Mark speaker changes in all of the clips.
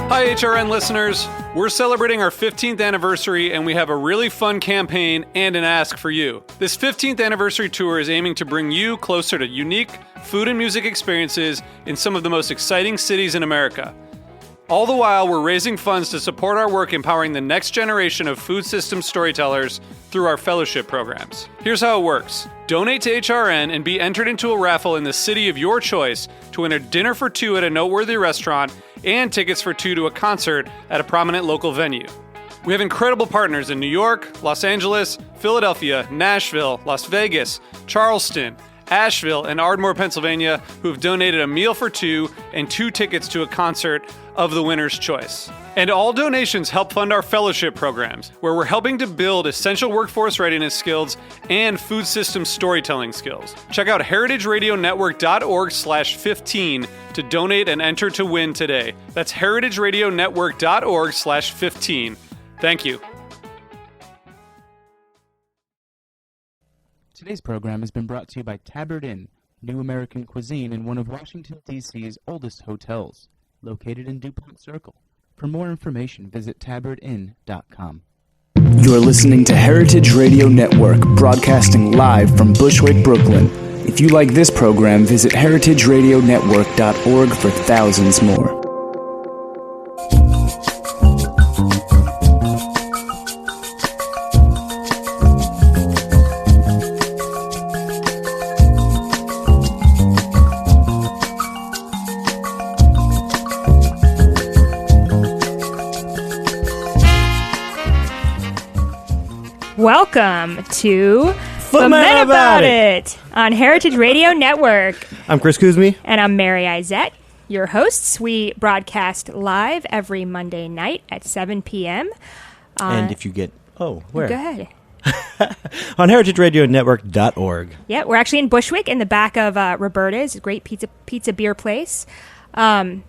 Speaker 1: Hi, HRN listeners. We're celebrating our 15th anniversary, and we have a really fun campaign and an ask for you. This 15th anniversary tour is aiming to bring you closer to unique food and music experiences in some of the most exciting cities in America. All the while, we're raising funds to support our work empowering the next generation of food systems storytellers through our fellowship programs. Here's how it works. Donate to HRN and be entered into a raffle in the city of your choice to win a dinner for two at a noteworthy restaurant and tickets for two to a concert at a prominent local venue. We have incredible partners in New York, Los Angeles, Philadelphia, Nashville, Las Vegas, Charleston, Asheville, and Ardmore, Pennsylvania, who have donated a meal for two and two tickets to a concert of the winner's choice. And all donations help fund our fellowship programs, where we're helping to build essential workforce readiness skills and food system storytelling skills. Check out heritageradionetwork.org/15 to donate and enter to win today. That's heritageradionetwork.org/15. Thank you.
Speaker 2: Today's program has been brought to you by Tabard Inn, new American cuisine in one of Washington, D.C.'s oldest hotels, located in DuPont Circle. For more information, visit tabardinn.com.
Speaker 3: You're listening to Heritage Radio Network, broadcasting live from Bushwick, Brooklyn. If you like this program, visit heritageradionetwork.org for thousands more.
Speaker 4: Welcome to Fuhmentaboudit on Heritage Radio Network.
Speaker 5: I'm Chris Kuzmi.
Speaker 4: And I'm Mary Izette, your hosts. We broadcast live every Monday night at 7 p.m.
Speaker 5: And if you get... Oh, where?
Speaker 4: Go ahead.
Speaker 5: On heritageradionetwork.org.
Speaker 4: Yeah, we're actually in Bushwick in the back of Roberta's, a great pizza beer place. And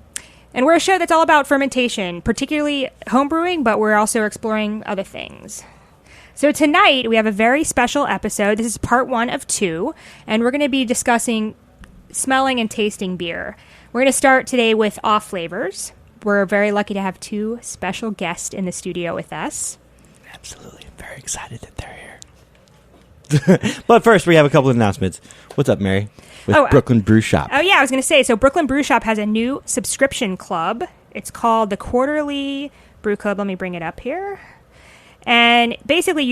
Speaker 4: we're a show that's all about fermentation, particularly homebrewing, but we're also exploring other things. So tonight, we have a very special episode. This is part 1 of 2, and we're going to be discussing smelling and tasting beer. We're going to start today with off flavors. We're very lucky to have 2 special guests in the studio with us.
Speaker 5: Absolutely. I'm very excited that they're here. But first, we have a couple of announcements. What's up, Mary? With Brooklyn Brew Shop.
Speaker 4: Oh, yeah, I was going to say, so Brooklyn Brew Shop has a new subscription club. It's called the Quarterly Brew Club. Let me bring it up here. And basically,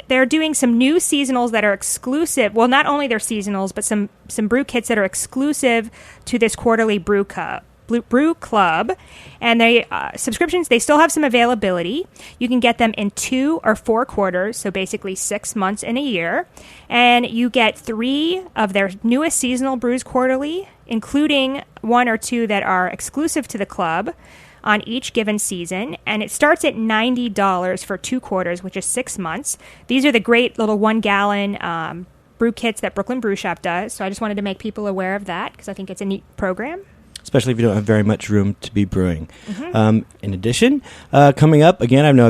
Speaker 4: they're doing some new seasonals that are exclusive. Well, not only they're seasonals, but some brew kits that are exclusive to this quarterly brew club. And they subscriptions, they still have some availability. You can get them in 2 or 4 quarters, so basically 6 months in a year. And you get 3 of their newest seasonal brews quarterly, including 1 or 2 that are exclusive to the club on each given season, and it starts at $90 for 2 quarters, which is 6 months. These are the great little 1-gallon brew kits that Brooklyn Brew Shop does, so I just wanted to make people aware of that because I think it's a neat program.
Speaker 5: Especially if you don't have very much room to be brewing. Mm-hmm. In addition, coming up, again, I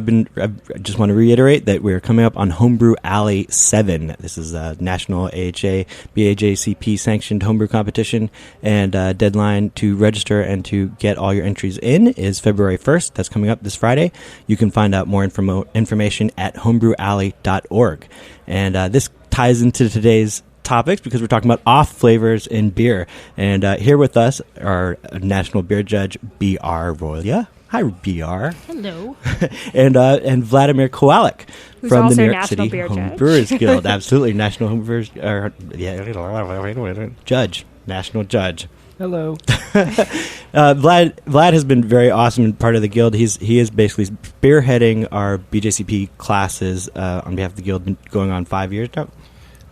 Speaker 5: just want to reiterate that we're coming up on Homebrew Alley 7. This is a national AHA, BAJCP sanctioned homebrew competition, and deadline to register and to get all your entries in is February 1st. That's coming up this Friday. You can find out more information at homebrewalley.org. And this ties into today's topics because we're talking about off flavors in beer. And here with us are national beer judge B.R. Rolya. Hi, B.R.
Speaker 4: Hello.
Speaker 5: and Vladimir Kowalik from the New York City Home Brewers Guild. Absolutely, national home brewers judge, national judge.
Speaker 6: Hello.
Speaker 5: Vlad has been very awesome and part of the guild. He is basically spearheading our BJCP classes on behalf of the guild. Been going on 5 years now.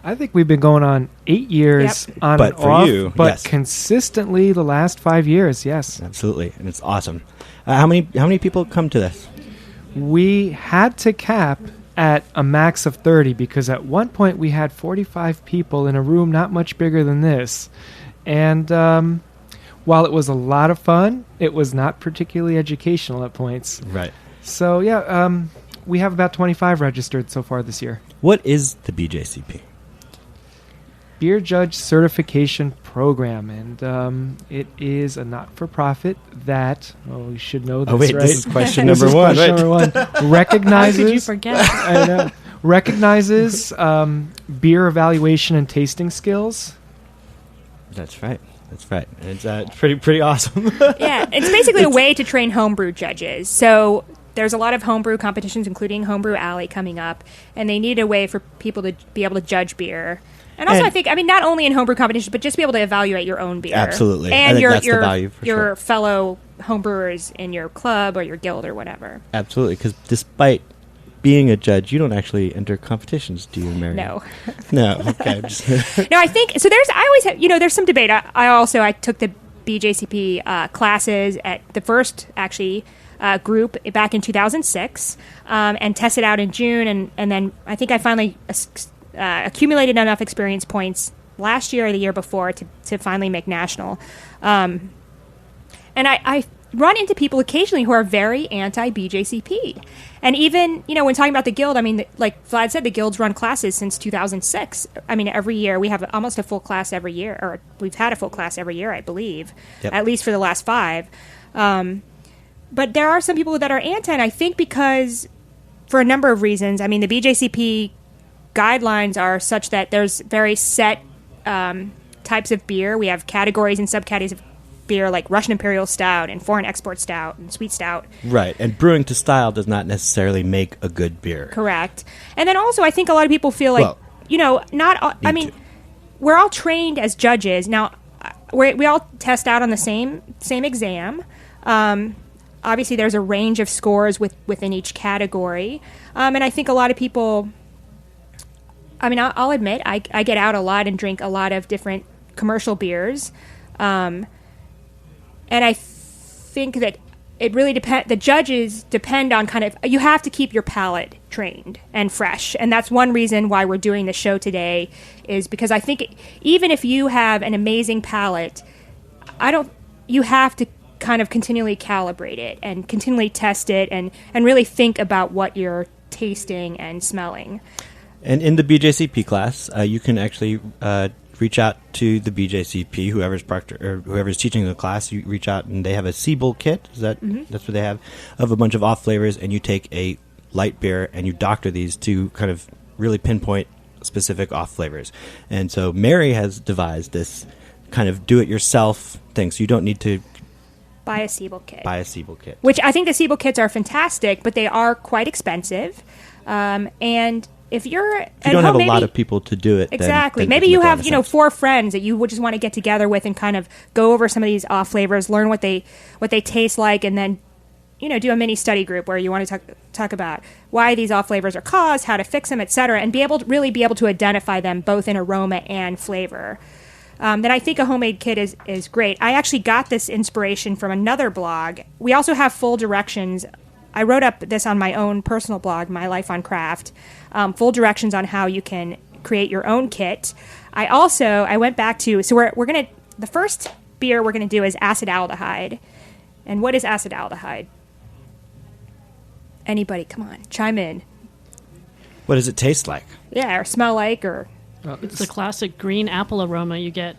Speaker 6: I think we've been going on 8 years on
Speaker 5: but
Speaker 6: and
Speaker 5: for
Speaker 6: off,
Speaker 5: you,
Speaker 6: but
Speaker 5: yes.
Speaker 6: Consistently the last 5 years, yes.
Speaker 5: Absolutely, and it's awesome. How many people come to this?
Speaker 6: We had to cap at a max of 30 because at one point we had 45 people in a room not much bigger than this. And while it was a lot of fun, it was not particularly educational at points.
Speaker 5: Right.
Speaker 6: So, yeah, we have about 25 registered so far this year.
Speaker 5: What is the BJCP?
Speaker 6: Beer Judge Certification program, and it is a not-for-profit that, we should know this,
Speaker 5: Oh, wait,
Speaker 6: right?
Speaker 5: this is question
Speaker 6: This
Speaker 5: number
Speaker 6: is
Speaker 5: one.
Speaker 6: question
Speaker 5: Right?
Speaker 6: number one. Recognizes,
Speaker 7: How could you forget?
Speaker 6: I know. Recognizes beer evaluation and tasting skills.
Speaker 5: That's right. That's right. And it's pretty awesome.
Speaker 4: Yeah, it's basically a way to train homebrew judges. So there's a lot of homebrew competitions, including Homebrew Alley, coming up, and they need a way for people to be able to judge beer. And also,
Speaker 5: And-
Speaker 4: I think, not only in homebrew competitions, but just be able to evaluate your own beer.
Speaker 5: Absolutely. I
Speaker 4: And
Speaker 5: think
Speaker 4: your
Speaker 5: that's the value for
Speaker 4: your
Speaker 5: sure.
Speaker 4: fellow homebrewers in your club or your guild or whatever.
Speaker 5: Absolutely, because despite being a judge, you don't actually enter competitions, do you, Mary?
Speaker 4: No.
Speaker 5: No. Okay.
Speaker 4: No, I think so. I always have, there's some debate. I took the BJCP classes at the first group back in 2006 and tested out in June, and then I think I finally accumulated enough experience points last year or the year before to finally make national. And I run into people occasionally who are very anti-BJCP. And even, when talking about the guild, like Vlad said, the guild's run classes since 2006. Every year we have almost a full class every year, or we've had a full class every year, I believe,
Speaker 5: Yep.
Speaker 4: at least for the last 5. But there are some people that are anti, and I think because, for a number of reasons, the BJCP guidelines are such that there's very set types of beer. We have categories and subcategories of beer like Russian Imperial Stout and Foreign Export Stout and Sweet Stout.
Speaker 5: Right, and brewing to style does not necessarily make a good beer.
Speaker 4: Correct. And then also I think a lot of people feel like, not all,
Speaker 5: Me too.
Speaker 4: we're all trained as judges. Now, we all test out on the same exam. Obviously, there's a range of scores within each category. And I think a lot of people, I'll admit, I get out a lot and drink a lot of different commercial beers. And I think that it really depends. The judges depend on you have to keep your palate trained and fresh. And that's one reason why we're doing the show today, is because I think even if you have an amazing palate, you have to kind of continually calibrate it and continually test it and really think about what you're tasting and smelling.
Speaker 5: And in the BJCP class, you can actually reach out to the BJCP, whoever's teaching the class. You reach out and they have a Siebel kit. That's what they have, of a bunch of off flavors, and you take a light beer and you doctor these to kind of really pinpoint specific off flavors. And so Mary has devised this kind of do-it-yourself thing, so you don't need to
Speaker 4: Buy a Siebel kit. Which I think the Siebel kits are fantastic, but they are quite expensive. And if you're
Speaker 5: if you don't have a lot of people to do it,
Speaker 4: exactly.
Speaker 5: then
Speaker 4: Maybe
Speaker 5: it
Speaker 4: you
Speaker 5: doesn't make a lot
Speaker 4: have,
Speaker 5: of sense.
Speaker 4: 4 friends that you would just want to get together with and kind of go over some of these off flavors, learn what they taste like, and then, do a mini study group where you want to talk about why these off flavors are caused, how to fix them, etc., and be able to identify them both in aroma and flavor. Then I think a homemade kit is great. I actually got this inspiration from another blog. We also have full directions. I wrote up this on my own personal blog, My Life on Craft, full directions on how you can create your own kit. I went back to, so we're going to, the first beer we're going to do is acetaldehyde. And what is acetaldehyde? Anybody, come on, chime in.
Speaker 5: What does it taste like?
Speaker 4: Yeah, or smell like, or...
Speaker 7: It's the classic green apple aroma you get.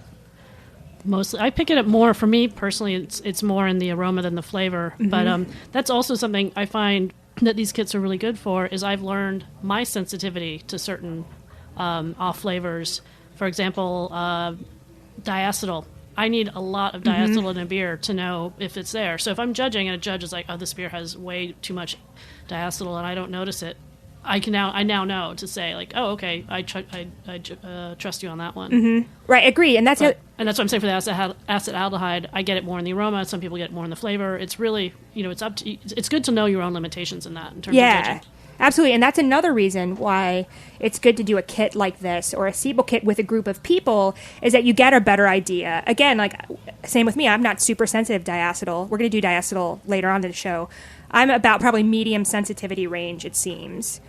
Speaker 7: Mostly, I pick it up more. For me personally, it's more in the aroma than the flavor. But that's also something I find that these kits are really good for. Is I've learned my sensitivity to certain off flavors. For example, diacetyl. I need a lot of diacetyl in a beer to know if it's there. So if I'm judging and a judge is like, "Oh, this beer has way too much diacetyl," and I don't notice it, I now know to say, like, "Oh, okay, I trust you on that one."
Speaker 4: Right, agree. And that's
Speaker 7: And that's what I'm saying for the acetaldehyde. I get it more in the aroma. Some people get it more in the flavor. It's really, it's up to you. It's good to know your own limitations in that in terms of judging.
Speaker 4: Absolutely. And that's another reason why it's good to do a kit like this or a Siebel kit with a group of people, is that you get a better idea. Again, like, same with me. I'm not super sensitive to diacetyl. We're going to do diacetyl later on in the show. I'm about probably medium sensitivity range, it seems.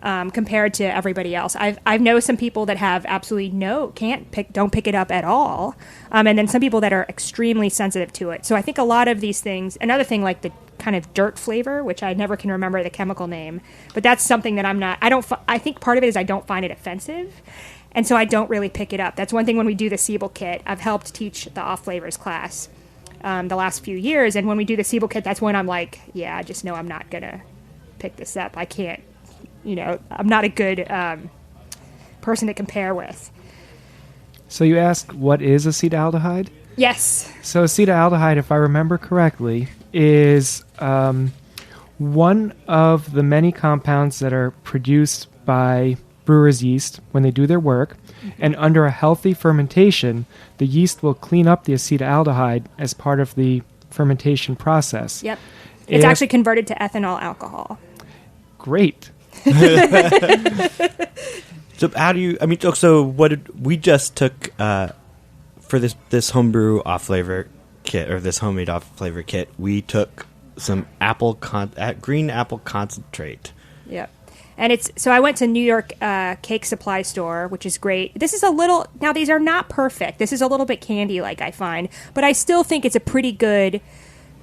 Speaker 4: Compared to everybody else. I've known some people that have absolutely don't pick it up at all. And then some people that are extremely sensitive to it. So I think a lot of these things, another thing like the kind of dirt flavor, which I never can remember the chemical name, but that's something that I think part of it is I don't find it offensive. And so I don't really pick it up. That's one thing when we do the Siebel kit. I've helped teach the off flavors class the last few years. And when we do the Siebel kit, that's when I'm like, yeah, I just know I'm not going to pick this up. I can't, I'm not a good person to compare with.
Speaker 6: So you ask, what is acetaldehyde?
Speaker 4: Yes.
Speaker 6: So acetaldehyde, if I remember correctly, is one of the many compounds that are produced by brewer's yeast when they do their work. And under a healthy fermentation, the yeast will clean up the acetaldehyde as part of the fermentation process.
Speaker 4: Yep. It's actually converted to ethanol alcohol.
Speaker 6: Great.
Speaker 5: So how do you? I mean, so what did we just took for this homebrew off flavor kit or this homemade off flavor kit? We took some green apple concentrate.
Speaker 4: Yep. And so I went to New York Cake Supply Store, which is great. This is now these are not perfect. This is a little bit candy-like, I find, but I still think it's a pretty good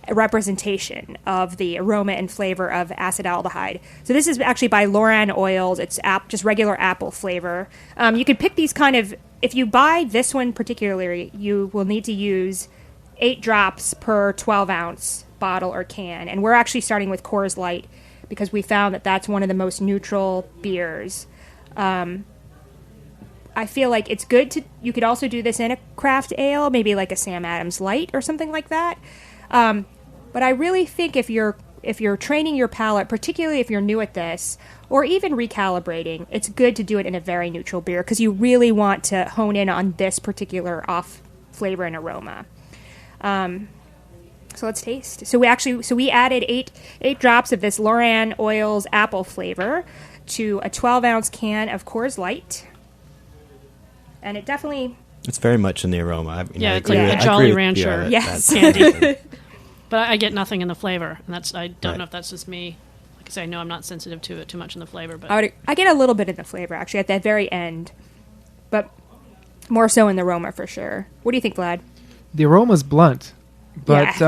Speaker 4: representation of the aroma and flavor of acetaldehyde. So this is actually by Loran Oils. It's just regular apple flavor. You can pick these if you buy this one particularly, you will need to use 8 drops per 12-ounce bottle or can. And we're actually starting with Coors Light because we found that that's one of the most neutral beers. I feel like it's good you could also do this in a craft ale, maybe like a Sam Adams Light or something like that. But I really think if you're training your palate, particularly if you're new at this, or even recalibrating, it's good to do it in a very neutral beer because you really want to hone in on this particular off flavor and aroma. So let's taste. So we added 8 drops of this Loran Oils apple flavor to a 12-ounce can of Coors Light, and it definitely.
Speaker 5: It's very much in the aroma.
Speaker 7: It's like a Jolly Rancher
Speaker 4: candy.
Speaker 7: But I get nothing in the flavor, and I don't know if that's just me. Like I say, I know I'm not sensitive to it too much in the flavor, but
Speaker 4: I get a little bit in the flavor actually at that very end, but more so in the aroma for sure. What do you think, Vlad?
Speaker 6: The aroma's blunt, but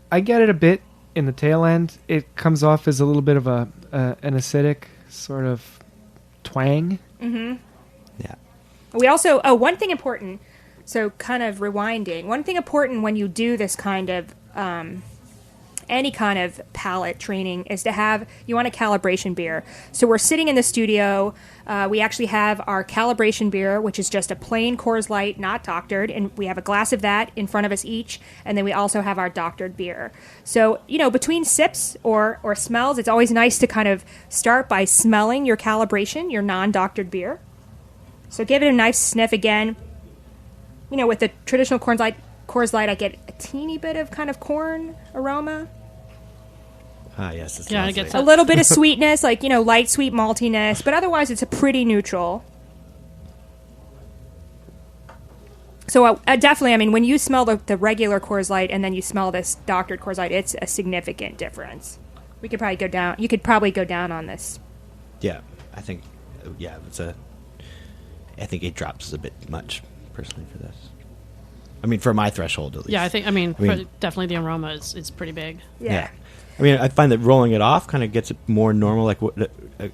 Speaker 6: I get it a bit in the tail end. It comes off as a little bit of an acidic sort of twang.
Speaker 4: Mm-hmm.
Speaker 5: Yeah.
Speaker 4: We also one thing important. So kind of rewinding, one thing important when you do this kind of, any kind of palate training is you want a calibration beer. So we're sitting in the studio. We actually have our calibration beer, which is just a plain Coors Light, not doctored. And we have a glass of that in front of us each. And then we also have our doctored beer. So, between sips or smells, it's always nice to kind of start by smelling your calibration, your non-doctored beer. So give it a nice sniff again. With the traditional Coors Light, I get a teeny bit of kind of corn aroma.
Speaker 5: Ah, yes. It's
Speaker 7: I get
Speaker 4: a little bit of sweetness, like, light sweet maltiness, but otherwise it's a pretty neutral. So definitely, when you smell the regular Coors Light and then you smell this doctored Coors Light, it's a significant difference. We could probably go down. You could probably go down on this.
Speaker 5: Yeah, I think, I think 8 drops is a bit much. Personally, for this, for my threshold at least.
Speaker 7: Yeah, I think. Definitely the aroma is pretty big.
Speaker 4: Yeah.
Speaker 5: I find that rolling it off kind of gets it more normal. Like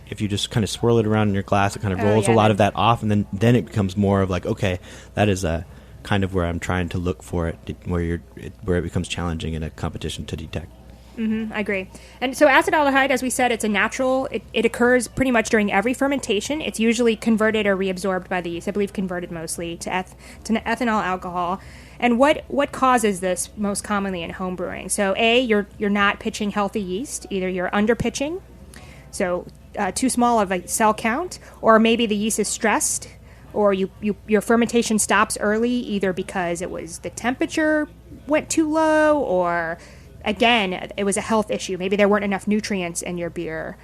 Speaker 5: if you just kind of swirl it around in your glass, it kind of rolls a lot of that off, and then it becomes more of like, okay, that is kind of where I'm trying to look for it, where it becomes challenging in a competition to detect.
Speaker 4: Mm-hmm, I agree. And so acetaldehyde, as we said, it's a natural. It occurs pretty much during every fermentation. It's usually converted or reabsorbed by the yeast. I believe converted mostly to ethanol alcohol. And what causes this most commonly in home brewing? So you're not pitching healthy yeast. Either you're under pitching, so too small of a cell count, or maybe the yeast is stressed, or your fermentation stops early either because the temperature went too low, or again, it was a health issue. Maybe there weren't enough nutrients in your beer.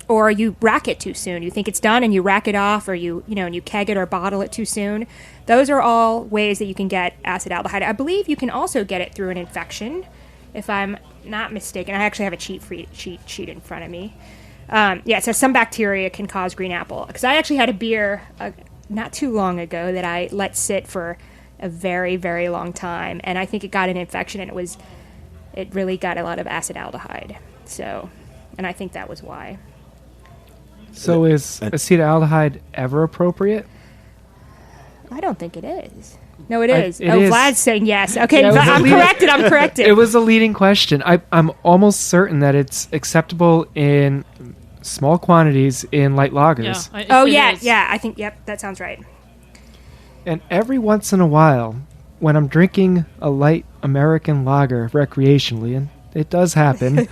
Speaker 4: Or you rack it too soon. You think it's done and you rack it off, or and you keg it or bottle it too soon. Those are all ways that you can get acetaldehyde. I believe you can also get it through an infection, if I'm not mistaken. I actually have a cheat sheet in front of me. It says some bacteria can cause green apple. Because I actually had a beer not too long ago that I let sit for a very, very long time, and I think it got an infection, and it really got a lot of acetaldehyde. So, and I think that was why.
Speaker 6: So is acetaldehyde ever appropriate?
Speaker 4: I don't think it is. No, it
Speaker 6: I-
Speaker 4: is.
Speaker 6: it
Speaker 4: Oh,
Speaker 6: is.
Speaker 4: Vlad's saying yes. Okay,
Speaker 6: Yeah, it was a
Speaker 4: I'm
Speaker 6: leading-
Speaker 4: corrected. I'm corrected.
Speaker 6: It was a leading question. I'm almost certain that it's acceptable in small quantities in light lagers.
Speaker 4: Oh,
Speaker 7: it
Speaker 4: yeah,
Speaker 7: is.
Speaker 4: yeah. I think, yep, that sounds right.
Speaker 6: And every once in a while, when I'm drinking a light American lager recreationally, and it does happen,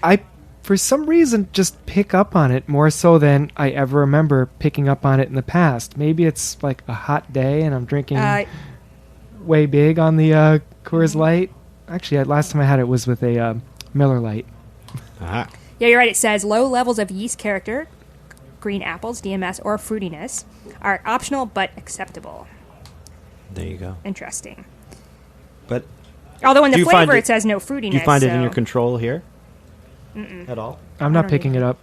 Speaker 6: I, for some reason, just pick up on it more so than I ever remember picking up on it in the past. Maybe it's like a hot day and I'm drinking way big on the Coors Light. Actually, last time I had it was with a Miller Lite.
Speaker 5: Aha.
Speaker 4: Yeah, you're right. It says low levels of yeast character, green apples, DMS, or fruitiness are optional but acceptable.
Speaker 5: There you go.
Speaker 4: Interesting.
Speaker 5: But
Speaker 4: Although in
Speaker 5: do
Speaker 4: the
Speaker 5: you find
Speaker 4: flavor
Speaker 5: it-
Speaker 4: it says no fruitiness.
Speaker 5: do you find it in
Speaker 4: so-
Speaker 5: your control here? At all?
Speaker 6: I'm
Speaker 4: I
Speaker 6: not
Speaker 4: don't
Speaker 6: picking it up.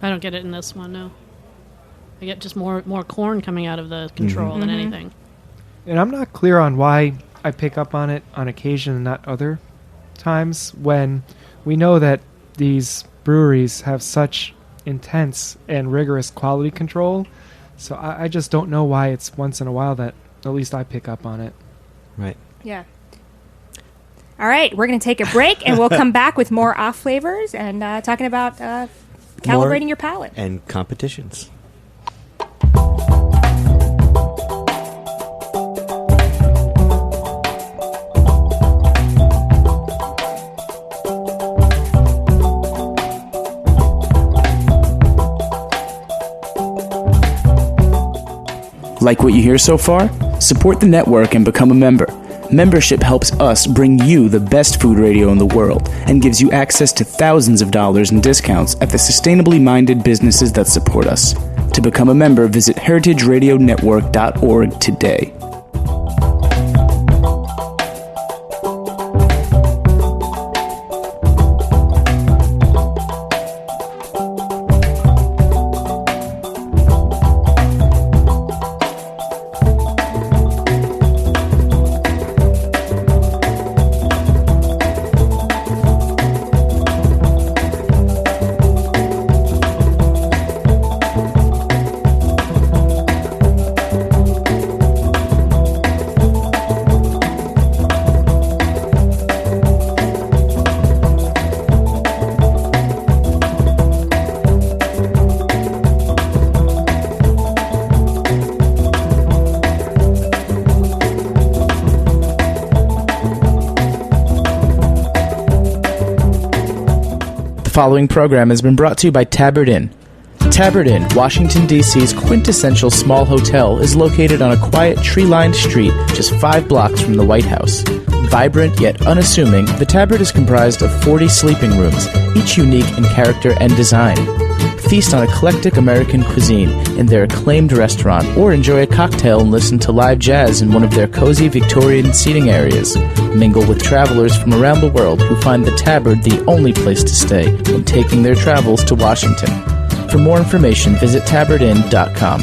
Speaker 7: I don't get it in this one, no. I get just more corn coming out of the control than anything.
Speaker 6: And I'm not clear on why I pick up on it on occasion and not other times when we know that these breweries have such intense and rigorous quality control. So I just don't know why it's once in a while that at least I pick up on it.
Speaker 5: Right.
Speaker 4: Yeah. All right, we're going to take a break, and we'll come back with more off flavors and talking about calibrating your palate.
Speaker 5: And competitions.
Speaker 3: Like what you hear so far? Support the network and become a member. Membership helps us bring you the best food radio in the world and gives you access to thousands of dollars in discounts at the sustainably minded businesses that support us. To become a member, visit heritageradionetwork.org today. The following program has been brought to you by Tabard Inn. Tabard Inn, Washington, D.C.'s quintessential small hotel, is located on a quiet, tree-lined street just 5 blocks from the White House. Vibrant yet unassuming, the Tabard is comprised of 40 sleeping rooms, each unique in character and design. Feast on eclectic American cuisine in their acclaimed restaurant, or enjoy a cocktail and listen to live jazz in one of their cozy Victorian seating areas. Mingle with travelers from around the world who find the Tabard the only place to stay when taking their travels to Washington. For more information, visit tabardinn.com.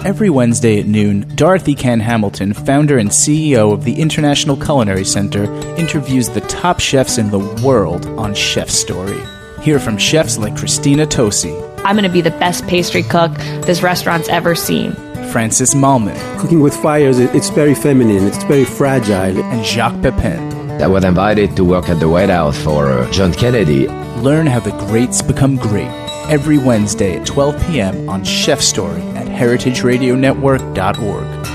Speaker 3: Every Wednesday at noon, Dorothy Ken Hamilton, founder and CEO of the International Culinary Center, interviews the top chefs in the world on Chef Story. Hear from chefs like Christina Tosi,
Speaker 8: I'm going to be the best pastry cook this restaurant's ever seen.
Speaker 3: Francis Malman,
Speaker 9: Cooking with fires, it's very feminine, it's very fragile.
Speaker 3: and Jacques Pepin.
Speaker 10: I was invited to work at the White House for John Kennedy.
Speaker 3: Learn how the greats become great. Every Wednesday at 12 p.m. on Chef Story at heritageradionetwork.org.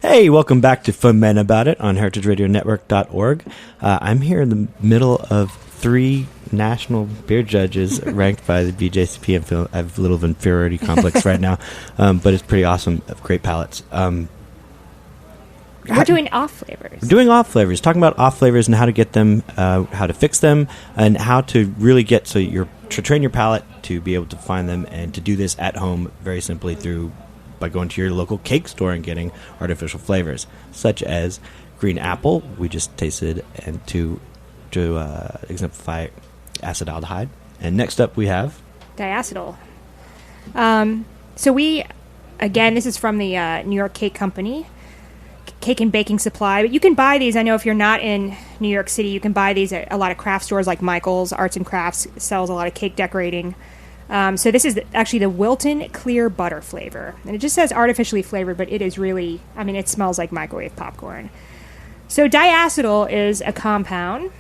Speaker 5: Hey, welcome back to Fuhmentaboudit on heritageradionetwork.org. I'm here in the middle of 3 national beer judges ranked by the BJCP. I have a little inferiority complex right now, but it's pretty awesome. Great palates.
Speaker 4: We're doing off flavors.
Speaker 5: We're doing off flavors, talking about off flavors and how to get them, how to fix them, and how to really get to train your palate to be able to find them, and to do this at home very simply by going to your local cake store and getting artificial flavors, such as green apple. We just tasted, and to exemplify acetaldehyde. And next up we have
Speaker 4: Diacetyl. So we, again, this is from the New York Cake Company. cake and baking supply. But you can buy these. I know if you're not in New York City, you can buy these at a lot of craft stores like Michael's Arts and Crafts sells a lot of cake decorating. So this is actually the Wilton Clear Butter flavor. And it just says artificially flavored, but it is really, I mean, it smells like microwave popcorn. So diacetyl is a compound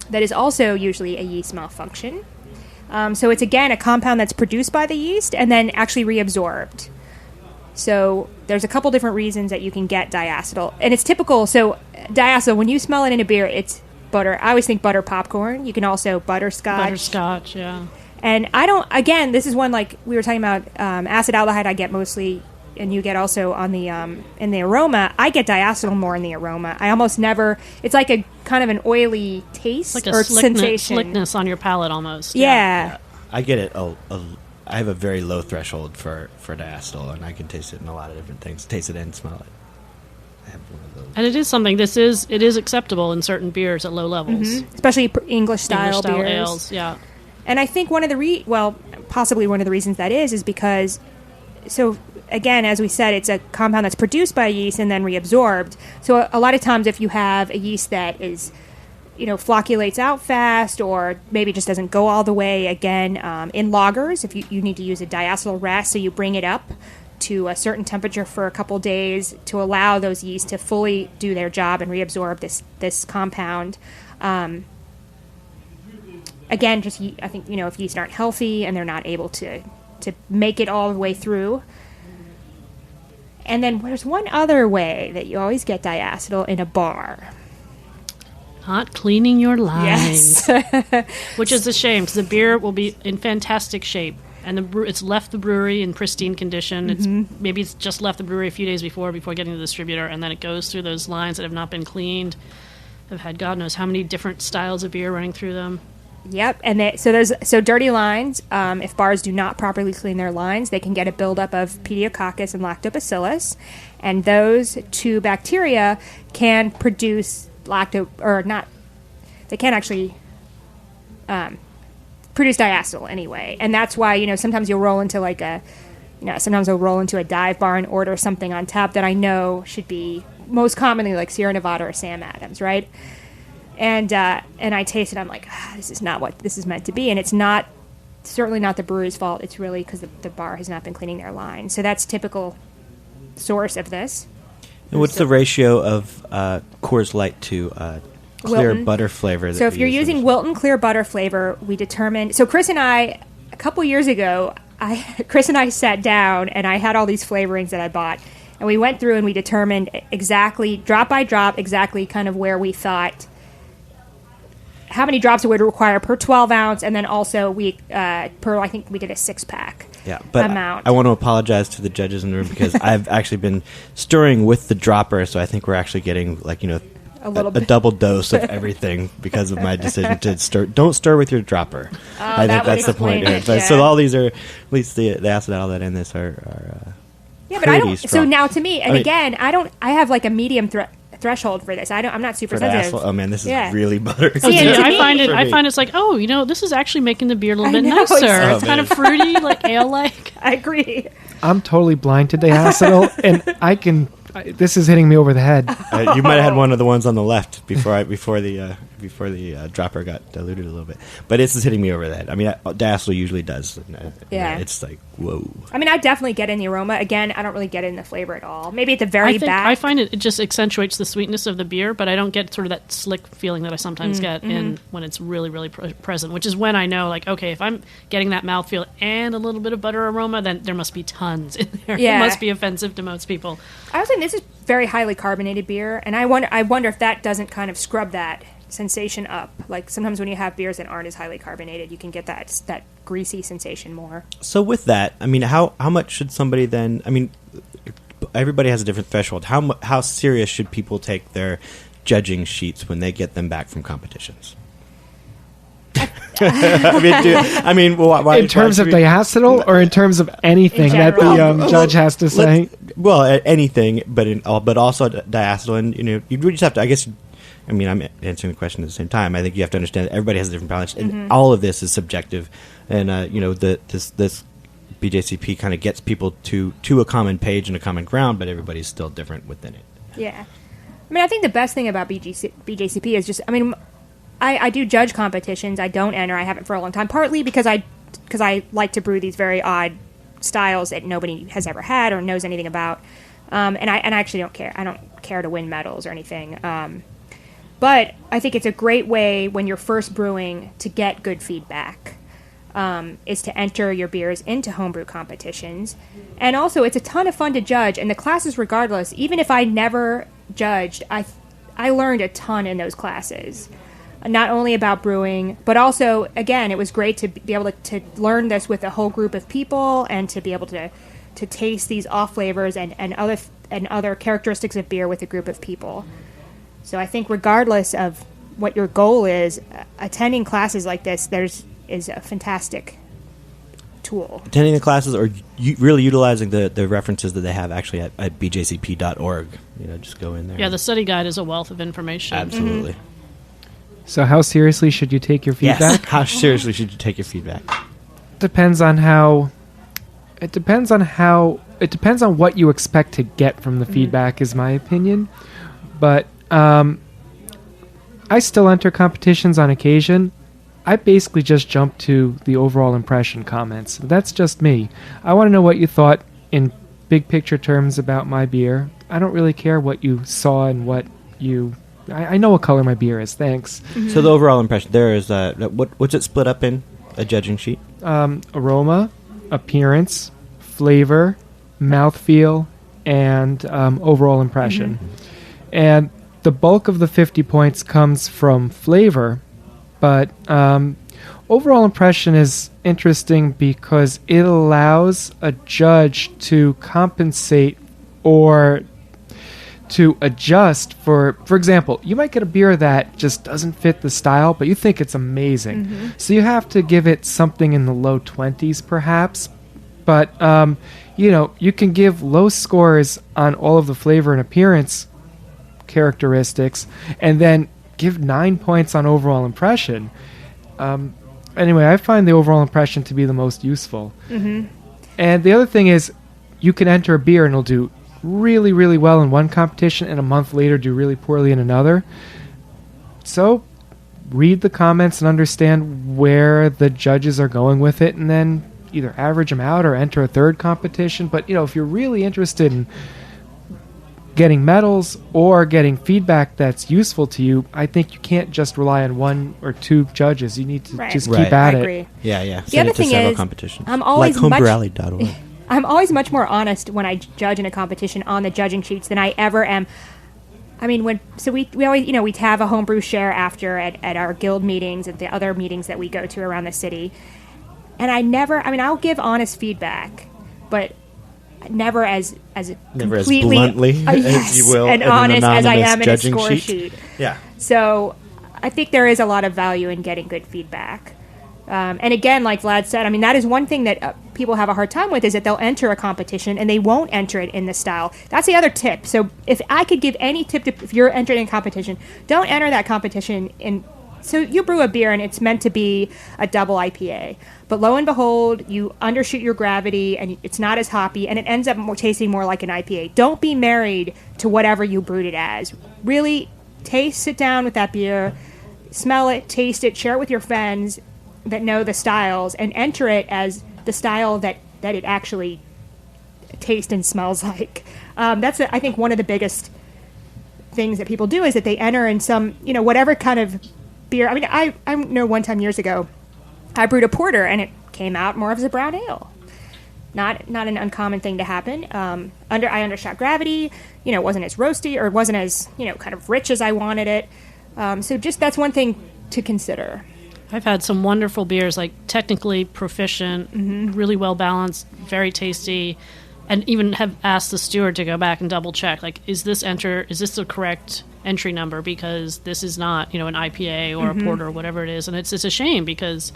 Speaker 4: that is also usually a yeast malfunction. So it's, again, a compound that's produced by the yeast and then actually reabsorbed. So there's a couple different reasons that you can get diacetyl. And it's typical. So diacetyl, when you smell it in a beer, it's butter. I always think butter popcorn. You can also butterscotch.
Speaker 7: Butterscotch, yeah.
Speaker 4: And I don't, again, this is one like we were talking about acetaldehyde I get mostly, and you get also on the in the aroma. I get diacetyl more in the aroma. I almost never, it's like a kind of an oily taste
Speaker 7: like a
Speaker 4: or sensation.
Speaker 7: Slickness on your palate almost.
Speaker 4: Yeah.
Speaker 5: I get it. I have a very low threshold for diacetyl, and I can taste it in a lot of different things. Taste it and smell it. I have one of those.
Speaker 7: And it is something. It is acceptable in certain beers at low levels,
Speaker 4: Especially English style beers.
Speaker 7: ales. Yeah.
Speaker 4: And I think one of the possibly one of the reasons that is because, so again, as we said, it's a compound that's produced by yeast and then reabsorbed. So a lot of times if you have a yeast that is, flocculates out fast or maybe just doesn't go all the way, again, in lagers, if you need to use a diacetyl rest, so you bring it up to a certain temperature for a couple days to allow those yeast to fully do their job and reabsorb this compound. Again, just I think, if yeast aren't healthy and they're not able to make it all the way through. And then there's one other way that you always get diacetyl in a bar.
Speaker 7: Not cleaning your lines.
Speaker 4: Yes.
Speaker 7: Which is a shame, because the beer will be in fantastic shape. And it's left the brewery in pristine condition. Maybe it's just left the brewery a few days before getting to the distributor, and then it goes through those lines that have not been cleaned, have had God knows how many different styles of beer running through them.
Speaker 4: Yep, and so dirty lines. If bars do not properly clean their lines, they can get a buildup of Pediococcus and Lactobacillus, and those two bacteria can produce they can't actually produce diacetyl anyway, and that's why sometimes you'll roll into sometimes I'll roll into a dive bar and order something on tap that I know should be most commonly like Sierra Nevada or Sam Adams, right? And I taste it. I'm like, this is not what this is meant to be, and it's certainly not the brewery's fault. It's really because the bar has not been cleaning their line. So that's typical source of this.
Speaker 5: And what's the ratio of Coors Light to clear
Speaker 4: Wilton
Speaker 5: butter flavor?
Speaker 4: So if you're using Wilton clear butter flavor, we determined. So Chris and I, a couple years ago, Chris and I sat down and I had all these flavorings that I bought, and we went through and we determined exactly, drop by drop, exactly kind of where we thought. How many drops it would require per 12 ounce, and then also I think we did a 6-pack.
Speaker 5: Yeah, but
Speaker 4: amount.
Speaker 5: I want to apologize to the judges in the room because I've actually been stirring with the dropper, so I think we're actually getting a double dose of everything because of my decision to stir. Don't stir with your dropper. I think that's the point. But so all these are, at least the acetal that in this are
Speaker 4: yeah, but I don't.
Speaker 5: strong.
Speaker 4: So now to me, and again, I have like a medium threshold for this. I'm not super sensitive.
Speaker 5: Oh man, this is really buttery.
Speaker 7: See, I find it's like, this is actually making the beer a little bit nicer.
Speaker 4: Exactly.
Speaker 7: It's kind of fruity, like ale-like.
Speaker 4: I agree.
Speaker 6: I'm totally blind to diacetyl, and this is hitting me over the head.
Speaker 5: You might have had one of the ones on the left before the dropper got diluted a little bit, but this is hitting me over the head. I mean, diacetyl usually does.
Speaker 4: Yeah,
Speaker 5: it's like whoa.
Speaker 4: I mean, I definitely get in the aroma. Again, I don't really get it in the flavor at all. Maybe at the very back.
Speaker 7: I find it just accentuates the sweetness of the beer, but I don't get sort of that slick feeling that I sometimes get when it's really, really present. Which is when I know, like, okay, if I'm getting that mouthfeel and a little bit of butter aroma, then there must be tons in there.
Speaker 4: Yeah.
Speaker 7: It must be offensive to most people.
Speaker 4: I was saying this is very highly carbonated beer, and I wonder if that doesn't kind of scrub that sensation up. Like sometimes when you have beers that aren't as highly carbonated, you can get that greasy sensation more.
Speaker 5: So with that, I mean, how much should somebody then? I mean, everybody has a different threshold. How serious should people take their judging sheets when they get them back from competitions? Why,
Speaker 6: in terms of diacetyl, or in terms of anything that the judge has to say?
Speaker 5: Anything, but also diacetyl, and you just have to. I guess. I mean, I'm answering the question at the same time. I think you have to understand that everybody has a different balance, and all of this is subjective. And this BJCP kind of gets people to a common page and a common ground, but everybody's still different within it.
Speaker 4: Yeah. I mean, I think the best thing about BJCP is just, I mean, I do judge competitions. I don't enter. I haven't for a long time, partly because I like to brew these very odd styles that nobody has ever had or knows anything about. And I actually don't care. I don't care to win medals or anything. But I think it's a great way when you're first brewing to get good feedback, is to enter your beers into homebrew competitions. And also, it's a ton of fun to judge. And the classes, regardless, even if I never judged, I learned a ton in those classes. Not only about brewing, but also, again, it was great to be able to learn this with a whole group of people and to be able to taste these off flavors and other characteristics of beer with a group of people. So I think regardless of what your goal is, attending classes like this is a fantastic tool.
Speaker 5: Attending the classes or really utilizing the references that they have actually at bjcp.org. Just go in there.
Speaker 7: Yeah, the study guide is a wealth of information.
Speaker 5: Absolutely.
Speaker 6: So how seriously should you take your feedback?
Speaker 5: Yes. How seriously should you take your feedback?
Speaker 6: Depends on what you expect to get from the feedback, is my opinion. But I still enter competitions on occasion. I basically just jump to the overall impression comments. That's just me. I want to know what you thought in big picture terms about my beer. I don't really care what you saw and what you... I know what color my beer is, thanks.
Speaker 5: Mm-hmm. So the overall impression, there is... what's it split up in, a judging sheet?
Speaker 6: Aroma, appearance, flavor, mouthfeel, and overall impression. Mm-hmm. And the bulk of the 50 points comes from flavor, but overall impression is interesting because it allows a judge to compensate or to adjust for example, you might get a beer that just doesn't fit the style, but you think it's amazing. Mm-hmm. So you have to give it something in the low 20s perhaps, but you can give low scores on all of the flavor and appearance characteristics and then give 9 points on overall impression. Anyway, I find the overall impression to be the most useful. Mm-hmm. And the other thing is, you can enter a beer and it'll do really, really well in one competition and a month later do really poorly in another. So read the comments and understand where the judges are going with it, and then either average them out or enter a third competition. But if you're really interested in getting medals or getting feedback that's useful to you, I think you can't just rely on one or two judges. You need to just keep at
Speaker 4: I
Speaker 6: it.
Speaker 4: agree.
Speaker 5: Yeah.
Speaker 4: The other thing is,
Speaker 5: competitions.
Speaker 4: I'm always
Speaker 5: like homebrewalley.org.
Speaker 4: I'm always much more honest when I judge in a competition on the judging sheets than I ever am. I mean, we always, we have a homebrew share after at our guild meetings and the other meetings that we go to around the city. And I'll give honest feedback, but never as completely
Speaker 5: as bluntly as you will
Speaker 4: and
Speaker 5: in
Speaker 4: honest
Speaker 5: an
Speaker 4: as I am in a
Speaker 5: judging
Speaker 4: score
Speaker 5: sheet.
Speaker 4: sheet.
Speaker 5: Yeah.
Speaker 4: So I think there is a lot of value in getting good feedback. And again, like Vlad said, that is one thing that people have a hard time with, is that they'll enter a competition and they won't enter it in the style. That's the other tip. So if I could give any tip if you're entering a competition, don't enter that competition in. So you brew a beer and it's meant to be a double IPA, but lo and behold, you undershoot your gravity and it's not as hoppy and it ends up tasting more like an IPA. Don't be married to whatever you brewed it as. Really sit down with that beer, smell it, taste it, share it with your friends that know the styles, and enter it as the style that it actually tastes and smells like. That's I think one of the biggest things that people do is that they enter in some whatever kind of beer. I know one time years ago I brewed a porter and it came out more as a brown ale. Not an uncommon thing to happen. I undershot gravity. It wasn't as roasty or it wasn't as kind of rich as I wanted it. So just that's one thing to consider.
Speaker 7: I've had some wonderful beers, like technically proficient, really well balanced, very tasty, and even have asked the steward to go back and double check, like, is this the correct entry number? Because this is not, an IPA or a porter or whatever it is. And it's a shame because,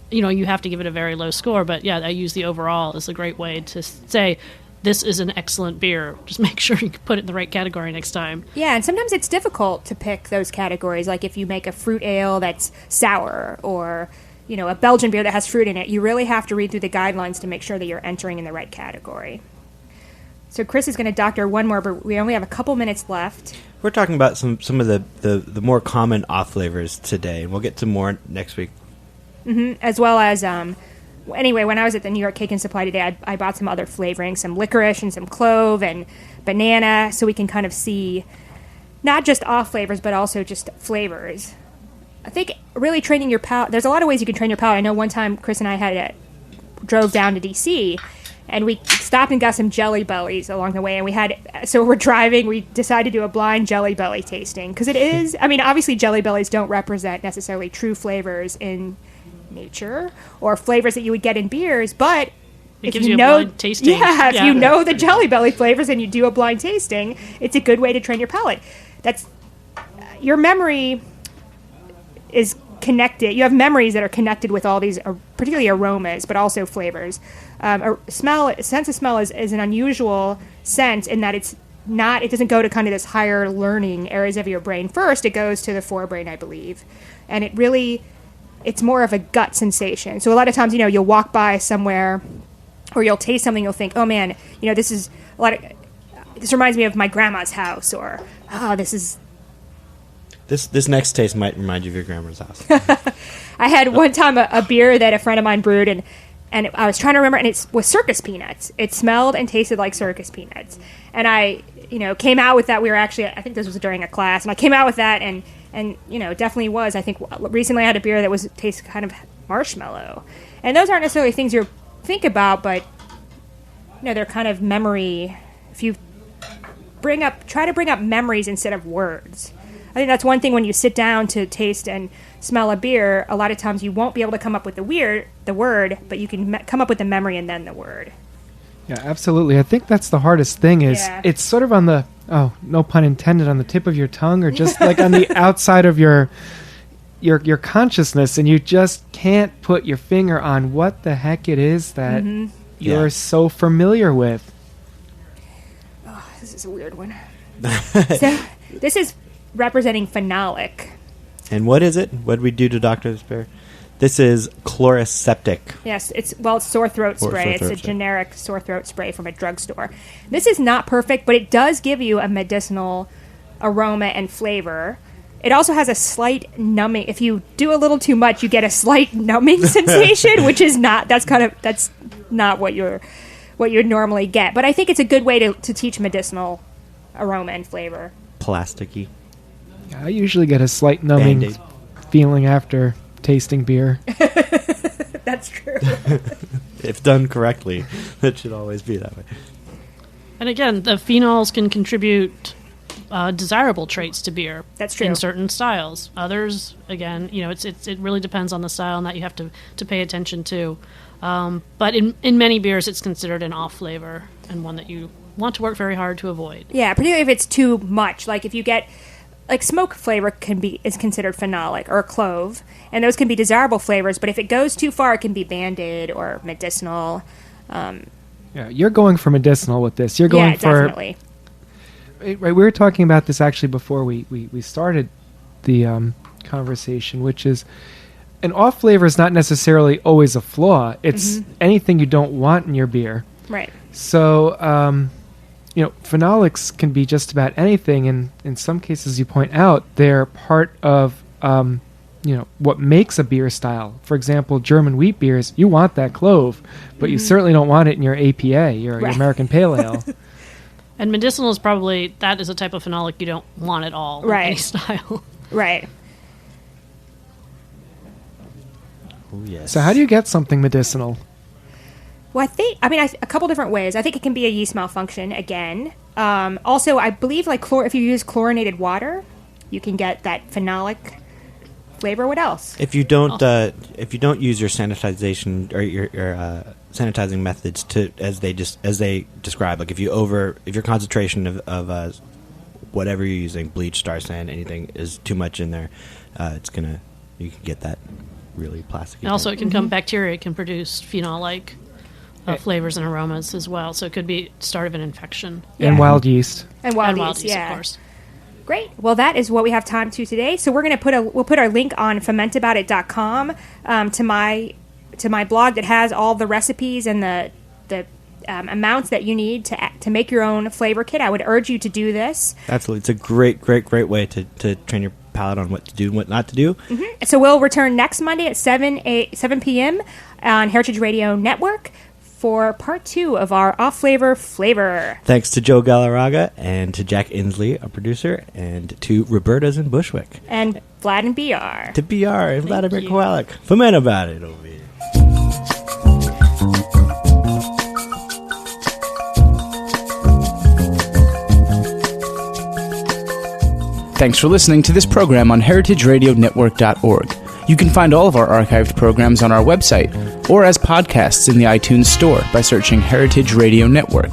Speaker 7: you have to give it a very low score. But yeah, I use the overall as a great way to say, this is an excellent beer. Just make sure you put it in the right category next time.
Speaker 4: Yeah, and sometimes it's difficult to pick those categories. Like if you make a fruit ale that's sour or, a Belgian beer that has fruit in it, you really have to read through the guidelines to make sure that you're entering in the right category. So Chris is going to doctor one more, but we only have a couple minutes left.
Speaker 5: We're talking about some of the more common off flavors today, and we'll get to more next week.
Speaker 4: As well as, anyway, when I was at the New York Cake and Supply today, I bought some other flavorings, some licorice and some clove and banana, so we can kind of see not just off flavors, but also just flavors. I think really training your palate, there's a lot of ways you can train your palate. I know one time Chris and I drove down to D.C., and we stopped and got some Jelly Bellies along the way, and so we're driving, we decided to do a blind Jelly Belly tasting, because it is, I mean, obviously Jelly Bellies don't represent necessarily true flavors in nature, or flavors that you would get in beers, but
Speaker 7: it gives you a blind tasting.
Speaker 4: Yeah, if you know the Jelly Belly flavors and you do a blind tasting, it's a good way to train your palate. That's, your memory is connected. You have memories that are connected with all these, particularly aromas, but also flavors. Sense of smell is an unusual sense in that it doesn't go to kind of this higher learning areas of your brain first. It goes to the forebrain, I believe. And it's more of a gut sensation. So a lot of times, you'll walk by somewhere or you'll taste something, you'll think, oh man, this reminds me of my grandma's house, or, oh, this
Speaker 5: next taste might remind you of your grandma's house.
Speaker 4: I had one time a beer that a friend of mine brewed, and I was trying to remember, and it was circus peanuts. It smelled and tasted like circus peanuts. And I, came out with that. I think this was during a class, and I came out with that, and it definitely was. I think recently I had a beer that tasted kind of marshmallow. And those aren't necessarily things you think about, but, they're kind of memory. If you try to bring up memories instead of words. I think that's one thing when you sit down to taste and smell a beer, a lot of times you won't be able to come up with the word, but you can come up with the memory and then the word.
Speaker 6: Yeah, absolutely. I think that's the hardest thing it's sort of on the, no pun intended, on the tip of your tongue, or just like on the outside of your consciousness, and you just can't put your finger on what the heck it is that you're so familiar with.
Speaker 4: Oh, this is a weird one. So this is representing phenolic.
Speaker 5: And what is it? What did we do to doctor this beer? This is chloroseptic.
Speaker 4: Yes, it's sore throat spray. It's a generic sore throat spray from a drugstore. This is not perfect, but it does give you a medicinal aroma and flavor. It also has a slight numbing. If you do a little too much, you get a slight numbing sensation, which is not. That's not what you'd normally get. But I think it's a good way to teach medicinal aroma and flavor.
Speaker 5: Plasticky.
Speaker 6: I usually get a slight numbing
Speaker 5: Band-Aid
Speaker 6: feeling after tasting beer.
Speaker 4: That's true.
Speaker 5: If done correctly, it should always be that way.
Speaker 7: And again, the phenols can contribute desirable traits to beer.
Speaker 4: That's true.
Speaker 7: In certain styles. Others, again, it really depends on the style, and that you have to pay attention to. But in many beers, it's considered an off flavor, and one that you want to work very hard to avoid.
Speaker 4: Yeah, particularly if it's too much. Like if you get, like smoke flavor is considered phenolic, or clove, and those can be desirable flavors. But if it goes too far, it can be Band-Aid or medicinal.
Speaker 6: Yeah, you're going for medicinal with this. You're going for
Speaker 4: definitely.
Speaker 6: Right, we were talking about this actually before we started the conversation, which is an off flavor is not necessarily always a flaw. It's anything you don't want in your beer.
Speaker 4: Right.
Speaker 6: So, phenolics can be just about anything, and in some cases, you point out, they're part of, what makes a beer style. For example, German wheat beers, you want that clove, but you certainly don't want it in your APA, your American Pale Ale.
Speaker 7: And medicinal is probably, that is a type of phenolic you don't want at all in any style.
Speaker 4: Right.
Speaker 5: Oh, yes.
Speaker 6: So how do you get something medicinal?
Speaker 4: Well, a couple different ways. I think it can be a yeast malfunction again. Also, I believe if you use chlorinated water, you can get that phenolic flavor. What else?
Speaker 5: If you don't use your sanitization or your sanitizing methods as they describe, like if your concentration of whatever you're using, bleach, Star San, anything is too much in there, you can get that really plasticky.
Speaker 7: And also, it can come bacteria. It can produce phenol-like flavors and aromas as well. So it could be start of an infection.
Speaker 6: And wild yeast.
Speaker 4: And wild yeast,
Speaker 7: of course.
Speaker 4: Great. Well, that is what we have time to today. So we're going to we'll put our link on Fuhmentaboudit.com to my blog that has all the recipes and the amounts that you need to make your own flavor kit. I would urge you to do this.
Speaker 5: Absolutely. It's a great way to train your palate on what to do and what not to do.
Speaker 4: Mm-hmm. So we'll return next Monday at 7 p.m. on Heritage Radio Network for part 2 of our off-flavor flavor.
Speaker 5: Thanks to Joe Galarraga and to Jack Inslee, our producer, and to Roberta's in Bushwick.
Speaker 4: And Vlad and BR.
Speaker 5: To BR and Vladimir Kowalik. Fuhmentaboudit over here.
Speaker 3: Thanks for listening to this program on heritageradionetwork.org. You can find all of our archived programs on our website or as podcasts in the iTunes Store by searching Heritage Radio Network.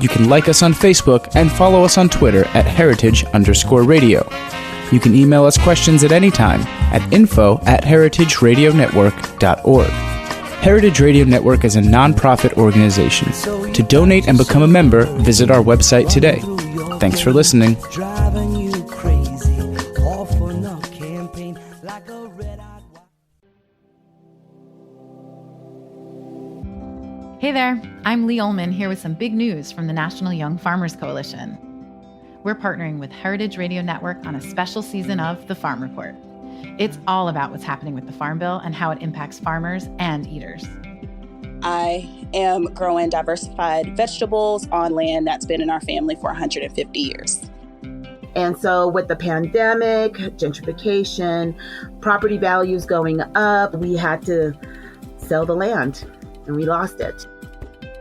Speaker 3: You can like us on Facebook and follow us on Twitter at heritage_radio. You can email us questions at any time at info@heritageradionetwork.org. Heritage Radio Network is a non-profit organization. To donate and become a member, visit our website today. Thanks for listening.
Speaker 11: Hey there, I'm Lee Ullman here with some big news from the National Young Farmers Coalition. We're partnering with Heritage Radio Network on a special season of The Farm Report. It's all about what's happening with the Farm Bill and how it impacts farmers and eaters.
Speaker 12: I am growing diversified vegetables on land that's been in our family for 150 years.
Speaker 13: And so with the pandemic, gentrification, property values going up, we had to sell the land and we lost it.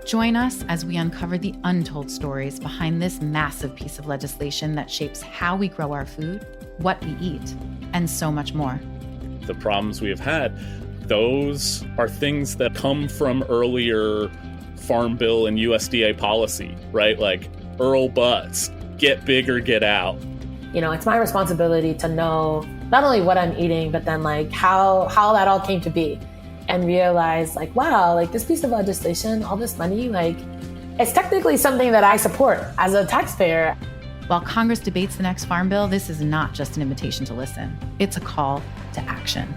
Speaker 11: Join us as we uncover the untold stories behind this massive piece of legislation that shapes how we grow our food, what we eat, and so much more.
Speaker 14: The problems we have had, those are things that come from earlier Farm Bill and USDA policy, right? Like Earl Butts, get big or get out.
Speaker 15: You know, it's my responsibility to know not only what I'm eating, but then like how that all came to be. And realize like, wow, like this piece of legislation, all this money, like it's technically something that I support as a taxpayer.
Speaker 11: While Congress debates the next Farm Bill, this is not just an invitation to listen. It's a call to action.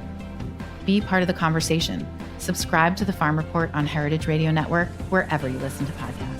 Speaker 11: Be part of the conversation. Subscribe to the Farm Report on Heritage Radio Network, wherever you listen to podcasts.